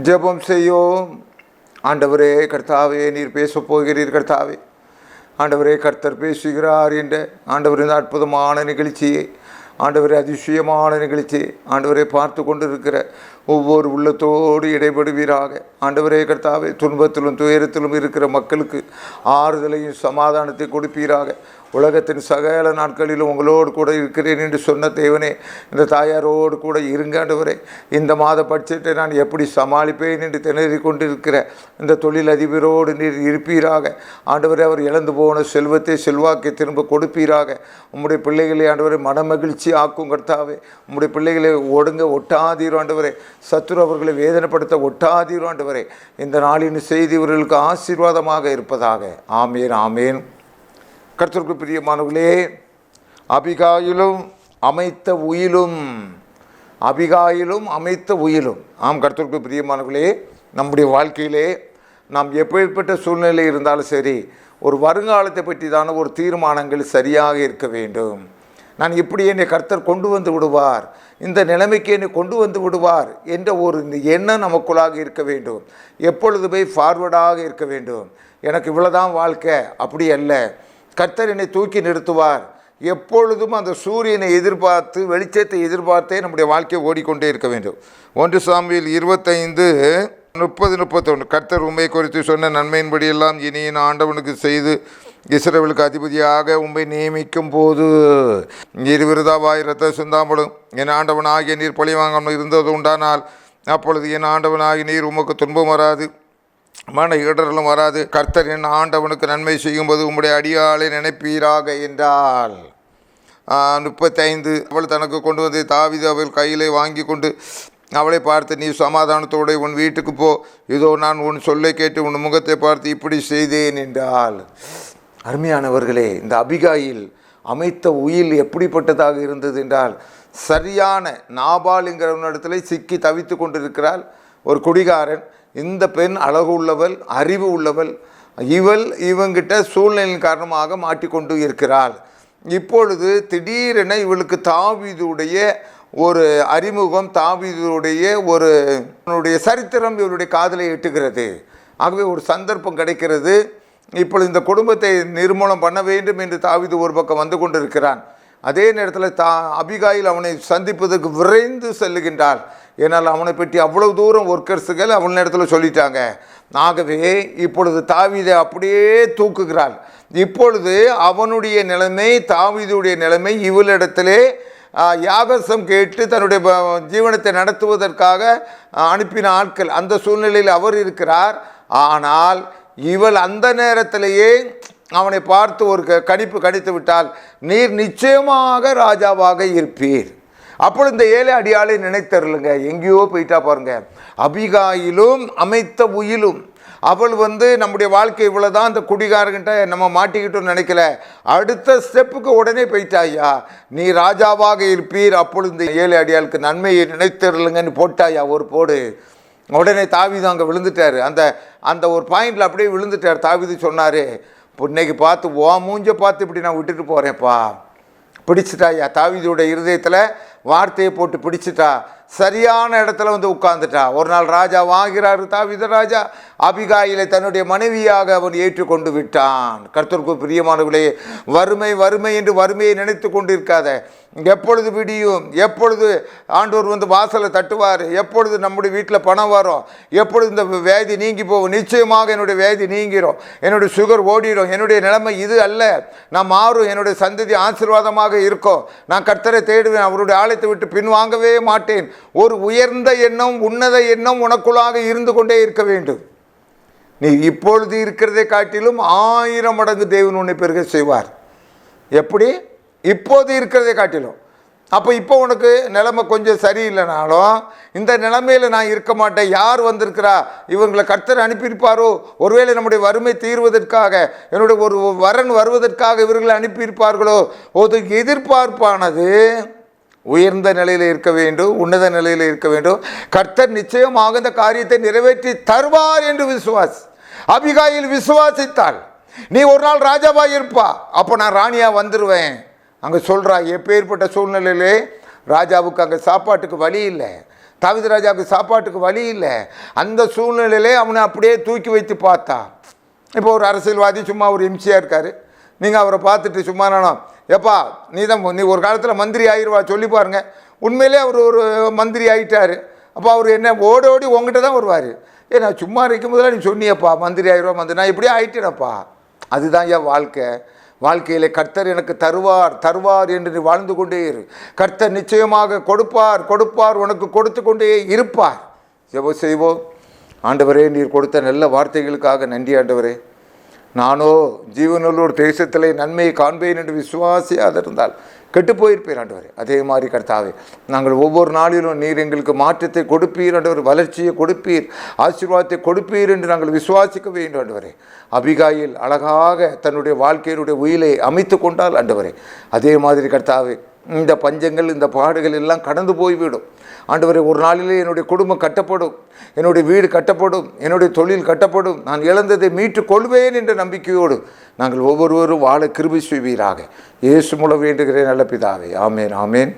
ஜெபம் செய்யோம். ஆண்டவரே கர்த்தாவே, நீர் பேசப் போகிறீர் கர்த்தாவே. ஆண்டவரே, கர்த்தர் பேசுகிறார் என்ற ஆண்டவர் இந்த அற்புதமான நிகழ்ச்சியை, ஆண்டவரே அதிசயமான நிகழ்ச்சி ஆண்டவரே பார்த்து கொண்டு இருக்கிற ஒவ்வொரு உள்ளத்தோடு இடைபடுவீராக. ஆண்டவரே கர்த்தாவே, துன்பத்திலும் துயரத்திலும் இருக்கிற மக்களுக்கு ஆறுதலையும் சமாதானத்தை கொடுப்பீராக. உலகத்தின் சகல நாட்களிலும் உங்களோடு கூட இருக்கிறேன் என்று சொன்ன தேவனே, இந்த தாயாரோடு கூட இருங்க ஆண்டவரே. இந்த மாத பட்ஜெட்டை நான் எப்படி சமாளிப்பேன் என்று திணறி கொண்டிருக்கிற இந்த தொழிலதிபரோடு நீர் இருப்பீராக. ஆண்டவரே, அவர் இழந்து போன செல்வத்தை செல்வாக்கை திரும்ப கொடுப்பீராக. உம்முடைய பிள்ளைகளை ஆண்டவரை மனமகிழ்ச்சி ஆக்கும் கர்த்தாவே. உம்முடைய பிள்ளைகளை ஒட்டாதீரும் ஆண்டவரே. சத்துரு அவர்களை வேதனைப்படுத்த ஒட்டாதீரும் ஆண்டவரே. இந்த நாளின் செய்தி இவர்களுக்கு ஆசீர்வாதமாக இருப்பதாக. ஆமேன், ஆமேன். கர்த்தருக்கு பிரியமானவர்களே, அபிகாயிலும் அமைத்த உயிலும், அபிகாயிலும் அமைத்த உயிலும். ஆம் கர்த்தருக்கு பிரியமானவர்களே, நம்முடைய வாழ்க்கையிலே நாம் எப்பேற்பட்ட சூழ்நிலை இருந்தாலும் சரி, ஒரு வருங்காலத்தை பற்றி தான ஒரு தீர்மானங்கள் சரியாக இருக்க வேண்டும். நான் இப்படி என்னை கர்த்தர் கொண்டு வந்து விடுவார், இந்த நிலைமைக்கு என்னை கொண்டு வந்து விடுவார் என்ற ஒரு எண்ணம் நமக்குள்ளாக இருக்க வேண்டும். எப்பொழுதுமே ஃபார்வர்டாக இருக்க வேண்டும். எனக்கு இவ்வளோதான் வாழ்க்கை, அப்படி அல்ல. கர்த்தர் என்னை தூக்கி நிறுத்துவார். எப்பொழுதும் அந்த சூரியனை எதிர்பார்த்து, வெளிச்சத்தை எதிர்பார்த்தே நம்முடைய வாழ்க்கையை ஓடிக்கொண்டே இருக்க வேண்டும். 1 சாமுவேல் 25:30-31. கர்த்தர் உம்மை குறித்து சொன்ன நன்மையின்படியெல்லாம் இனி என் ஆண்டவனுக்கு செய்து இஸ்ரவேலுக்கு அதிபதியாக உம்மை நியமிக்கும் போது நீர் விருதாவாய் இரத்த சிந்தாமலும் என் ஆண்டவனாகிய நீர் பழி வாங்காமல் இருந்தது உண்டானால், அப்பொழுது என் ஆண்டவனாகிய நீர் உமக்கு துன்பம் வராது, மன இடரலும் வராது. கர்த்தர் என் ஆண்டவனுக்கு நன்மை செய்யும்போது உம்முடைய அடியாளை நினைப்பீராக என்றால். 35. அவள் தனக்கு கொண்டு வந்து தாவீது அவள் கையிலே வாங்கி கொண்டு அவளை பார்த்து, நீ சமாதானத்தோடு உன் வீட்டுக்கு போ, இதோ நான் உன் சொல்லை கேட்டு உன் முகத்தை பார்த்து இப்படி செய்தேன் என்றால். அருமையானவர்களே, இந்த அபிகாயில் அமைத்த உயில் எப்படிப்பட்டதாக இருந்தது என்றால், சரியான நாபால் என்கிறவனிடத்தில் சிக்கி தவித்து கொண்டிருக்கிறாள் ஒரு குடிகாரன். இந்த பெண் அழகு உள்ளவள், அறிவு உள்ளவள். இவங்கிட்ட சூழ்நிலையின் காரணமாக மாட்டிக்கொண்டு இருக்கிறாள். இப்பொழுது திடீரென இவளுக்கு தாவீதுடைய ஒரு அறிமுகம், தாவீதுடைய ஒரு சரித்திரம் இவருடைய காதலை எட்டுகிறது. ஆகவே ஒரு சந்தர்ப்பம் கிடைக்கிறது. இப்பொழுது இந்த குடும்பத்தை நிர்மூலம் பண்ண வேண்டும் என்று தாவீது ஒரு பக்கம் வந்து கொண்டிருக்கிறான். அதே நேரத்தில் அபிகாயில் அவனை சந்திப்பதற்கு விரைந்து செல்லுகின்றாள். ஏன்னால் அவனை பற்றி அவ்வளவு தூரம் ஒர்க்கர்ஸுகள் அவன் இடத்துல சொல்லிட்டாங்க. ஆகவே இப்பொழுது தாவீதை அப்படியே தூக்குகிறாள். இப்பொழுது அவனுடைய நிலைமை, தாவீதுடைய நிலைமை, இவளிடத்திலே யாகசம் கேட்டு தன்னுடைய ஜீவனத்தை நடத்துவதற்காக அனுப்பின ஆட்கள், அந்த சூழ்நிலையில் அவர் இருக்கிறார். ஆனால் இவள் அந்த நேரத்திலேயே அவனை பார்த்து ஒரு கணித்து விட்டால், நீர் நிச்சயமாக ராஜாவாக இருப்பீர். அப்பொழுது இந்த ஏழை அடியாளை நினைத்தருளுங்க, எங்கேயோ போயிட்டா பாருங்க. அபிகாயிலும் அமைத்த உயிலும். அவள் நம்முடைய வாழ்க்கை இவ்வளோதான், இந்த குடிகாரங்கிட்ட நம்ம மாட்டிக்கிட்டோம்னு நினைக்கல. அடுத்த ஸ்டெப்புக்கு உடனே போயிட்டாயா, நீ ராஜாவாக இருப்பீர். அப்பொழுது இந்த ஏழை அடியாளுக்கு நன்மையை நினைத்தருளுங்கன்னு போட்டாயா ஒரு போடு. உடனே தாவீது அங்கே விழுந்துட்டார். அந்த ஒரு பாயிண்டில் அப்படியே விழுந்துட்டார். தாவீது சொன்னார், இன்னைக்கு பார்த்து மூஞ்ச பார்த்து இப்படி நான் விட்டுட்டு போகிறேன்ப்பா. பிடிச்சிட்டாயா, தாவீதுடைய இருதயத்தில் வார்த்தையை போட்டு பிடிச்சிட்டா. சரியான இடத்துல உட்கார்ந்துட்டா. ஒரு நாள் ராஜா வாங்கிறாரு. தாவீது ராஜா அபிகாயிலை தன்னுடைய மனைவியாக அவன் ஏற்றுக்கொண்டு விட்டான். கர்த்தருக்கு பிரியமானவர்களே, வறுமை வறுமை என்று வறுமையை நினைத்து கொண்டிருக்காத. எப்பொழுது விடியும், எப்பொழுது ஆண்டவர் வாசலை தட்டுவார், எப்பொழுது நம்முடைய வீட்டில் பணம் வரும், எப்பொழுது இந்த வியாதி நீங்கி போகும். நிச்சயமாக என்னுடைய வியாதி நீங்கிரும், என்னுடைய சுகர் ஓடிடும். என்னுடைய நிலைமை இது அல்ல, நான் மாறும், என்னுடைய சந்ததி ஆசீர்வாதமாக இருக்கும். நான் கர்த்தரை தேடுவேன், அவருடைய ஆலயத்தை விட்டு பின்வாங்கவே மாட்டேன். ஒரு உயர்ந்த எண்ணம், உன்னத எண்ணம் உனக்குள்ளாக இருந்து கொண்டே இருக்க வேண்டும். நீ இப்பொழுது இருக்கிறதை காட்டிலும் 1000 மடங்கு தேவன் உன்னை பெருக செய்வார். எப்படி? இப்போது இருக்கிறதை காட்டிலும். அப்போ இப்போ உனக்கு நிலைமை கொஞ்சம் சரியில்லைனாலும், இந்த நிலைமையில் நான் இருக்க மாட்டேன். யார் வந்திருக்கிறா, இவங்களை கர்த்தர் அனுப்பியிருப்பாரோ, ஒருவேளை நம்முடைய வறுமை தீர்வதற்காக, என்னுடைய ஒரு வரன் வருவதற்காக இவர்களை அனுப்பியிருப்பார்களோ. ஒரு எதிர்பார்ப்பானது உயர்ந்த நிலையில் இருக்க வேண்டும், உன்னத நிலையில் இருக்க வேண்டும். கர்த்தர் நிச்சயமாக இந்த காரியத்தை நிறைவேற்றி தருவார் என்று விசுவாசி. அபிகாயில் விசுவாசித்தாள். நீ ஒரு நாள் ராஜாவாக இருப்பா, அப்போ நான் ராணியாக வந்துடுவேன். அங்கே சொல்கிறா, எப்பேற்பட்ட சூழ்நிலையிலே ராஜாவுக்கு அங்கே சாப்பாட்டுக்கு வழி இல்லை. தாவீது ராஜாவுக்கு சாப்பாட்டுக்கு வழி இல்லை. அந்த சூழ்நிலையிலே அவனை அப்படியே தூக்கி வைத்து பார்த்தா. இப்போ ஒரு அரசியல்வாதி சும்மா ஒரு எம்சியாக இருக்கார், நீங்கள் அவரை பார்த்துட்டு சும்மா நானும் எப்பா நீ ஒரு காலத்தில் மந்திரி ஆயிடுவா சொல்லி பாருங்கள். உண்மையிலே அவர் ஒரு மந்திரி ஆகிட்டார். அப்போ அவர் என்ன ஓடி உங்ககிட்ட தான் வருவார். நான் சும்மா இருக்கும் போதெல்லாம் நீ சொன்னியப்பா மந்திரி ஆயிடுவா நான் இப்படியே ஆகிட்டேனப்பா. அதுதான் என் வாழ்க்கையில் கர்த்தர் எனக்கு தருவார் என்று நீ வாழ்ந்து கொண்டே இரு. கர்த்தர் நிச்சயமாக கொடுப்பார் உனக்கு கொடுத்து கொண்டே இருப்பார். ஜெபம் செய்வோம். ஆண்டவரே, நீர் கொடுத்த நல்ல வார்த்தைகளுக்காக நன்றி ஆண்டவரே. நானோ ஜீவனுள்ளோர் தேசத்திலே நன்மையை காண்பேன் என்று விசுவாசியாக இருந்தால் கெட்டு போயிருப்பேன் ஆண்டவரே. அதே மாதிரி கர்த்தாவே, நாங்கள் ஒவ்வொரு நாளிலும் நீர் எங்களுக்கு மாற்றத்தை கொடுப்பீர் ஆண்டவர், வளர்ச்சியை கொடுப்பீர், ஆசீர்வாதத்தை கொடுப்பீர் என்று நாங்கள் விசுவாசிக்க வேண்டும் ஆண்டவரே. அபிகாயில் அழகாக தன்னுடைய வாழ்க்கையினுடைய உயிரை அமைத்து கொண்டால் ஆண்டவரே, அதே மாதிரி கர்த்தாவே இந்த பஞ்சங்கள் இந்த பாடுகள் எல்லாம் கடந்து போய்விடும் ஆண்டவரே. ஒரு நாளிலே என்னுடைய குடும்பம் கட்டப்படும், என்னுடைய வீடு கட்டப்படும், என்னுடைய தொழில் கட்டப்படும், நான் இழந்ததை மீட்டுக் கொள்வேன் என்ற நம்பிக்கையோடு நாங்கள் ஒவ்வொருவரும் வாழ கிருபை செய்வீராக. இயேசு மூலம் வேண்டுகிறேன் நல்ல பிதாவே. ஆமேன், ஆமேன்.